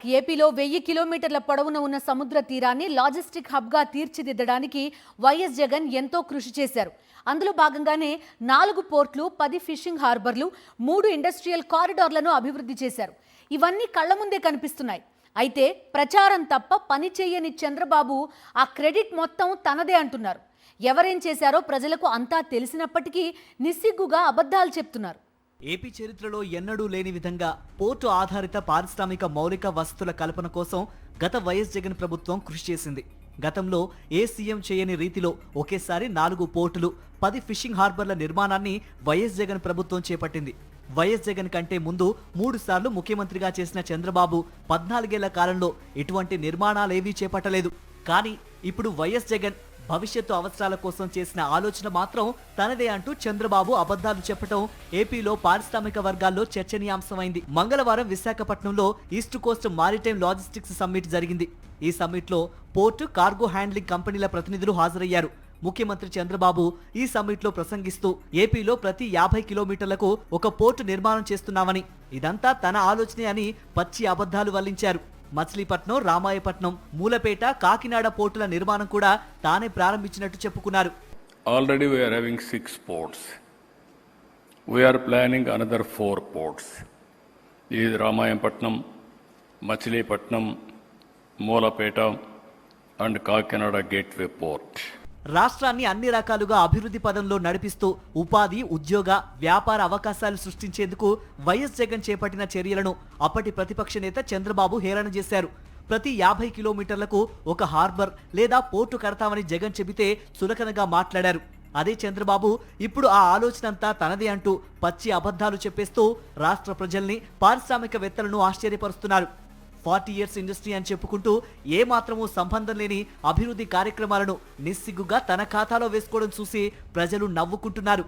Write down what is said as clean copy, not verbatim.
ఏపీలో 1000 కిలోమీటర్ల పొడవున ఉన్న సముద్ర తీరాన్ని లాజిస్టిక్ హబ్గా తీర్చిదిద్దడానికి వైఎస్ జగన్ ఎంతో కృషి చేశారు. అందులో భాగంగానే 4 పోర్ట్లు, 10 ఫిషింగ్ హార్బర్లు, 3 ఇండస్ట్రియల్ కారిడార్లను అభివృద్ధి చేశారు. ఇవన్నీ కళ్ల ముందే కనిపిస్తున్నాయి. అయితే ప్రచారం తప్ప పని చేయని చంద్రబాబు ఆ క్రెడిట్ మొత్తం తనదే అంటున్నారు. ఎవరేం చేశారో ప్రజలకు అంతా తెలిసినప్పటికీ నిస్సిగ్గుగా అబద్ధాలు చెప్తున్నారు. ఏపీ చరిత్రలో ఎన్నడూ లేని విధంగా పోర్టు ఆధారిత పారిశ్రామిక మౌలిక వసతుల కల్పన కోసం గత వైఎస్ జగన్ ప్రభుత్వం కృషి చేసింది. గతంలో ఏ సీఎం చేయని రీతిలో ఒకేసారి 4 పోర్టులు, 10 ఫిషింగ్ హార్బర్ల నిర్మాణాన్ని వైఎస్ జగన్ ప్రభుత్వం చేపట్టింది. వైఎస్ జగన్ కంటే ముందు 3 సార్లు ముఖ్యమంత్రిగా చేసిన చంద్రబాబు 14 ఏళ్ల కాలంలో ఇటువంటి నిర్మాణాలేవీ చేపట్టలేదు. కానీ ఇప్పుడు వైఎస్ జగన్ భవిష్యత్తు అవసరాల కోసం చేసిన ఆలోచన మాత్రం తనదే అంటూ చంద్రబాబు అబద్ధాలు చెప్పడం ఏపీలో పారిశ్రామిక వర్గాల్లో చర్చనీయాంశమైంది. మంగళవారం విశాఖపట్నంలో east Coast maritime logistics summit జరిగింది. ఈ సమ్మిట్ లో పోర్టు, కార్గో హ్యాండ్లింగ్ కంపెనీల ప్రతినిధులు హాజరయ్యారు. ముఖ్యమంత్రి చంద్రబాబు ఈ సమ్మిట్ లో ప్రసంగిస్తూ ఏపీలో ప్రతి 50 కిలోమీటర్లకు ఒక పోర్టు నిర్మాణం చేస్తున్నామని, ఇదంతా తన ఆలోచనే అని పచ్చి అబద్ధాలు వల్లించారు. మచిలీపట్నం, రామాయపట్నం, మూలపేట, కాకినాడ పోర్టుల నిర్మాణం కూడా తానే ప్రారంభించినట్టు చెప్పుకున్నారు. Already we are having 6 ports. We are planning another 4 ports. This is Ramayapatnam, Machilipatnam, Moolapeta and Kakinada gateway port. రాష్ట్రాన్ని అన్ని రకాలుగా అభివృద్ధి పదంలో నడిపిస్తూ ఉపాధి, ఉద్యోగ, వ్యాపార అవకాశాలు సృష్టించేందుకు వైఎస్ జగన్ చేపట్టిన చర్యలను అప్పటి ప్రతిపక్ష నేత చంద్రబాబు హేళన చేశారు. ప్రతి 50 కిలోమీటర్లకు ఒక హార్బర్ లేదా పోర్టు కడతామని జగన్ చెబితే చులకనగా మాట్లాడారు. అదే చంద్రబాబు ఇప్పుడు ఆ ఆలోచనంతా తనదే అంటూ పచ్చి అబద్ధాలు చెప్పేస్తూ రాష్ట్ర ప్రజల్ని, పారిశ్రామికవేత్తలను ఆశ్చర్యపరుస్తున్నారు. 40 years ఇండస్ట్రీ అని చెప్పుకుంటూ ఏ మాత్రమూ సంబంధం లేని అభివృద్ధి కార్యక్రమాలను నిస్సిగ్గుగా తన ఖాతాలో వేసుకోవడం చూసి ప్రజలు నవ్వుకుంటున్నారు.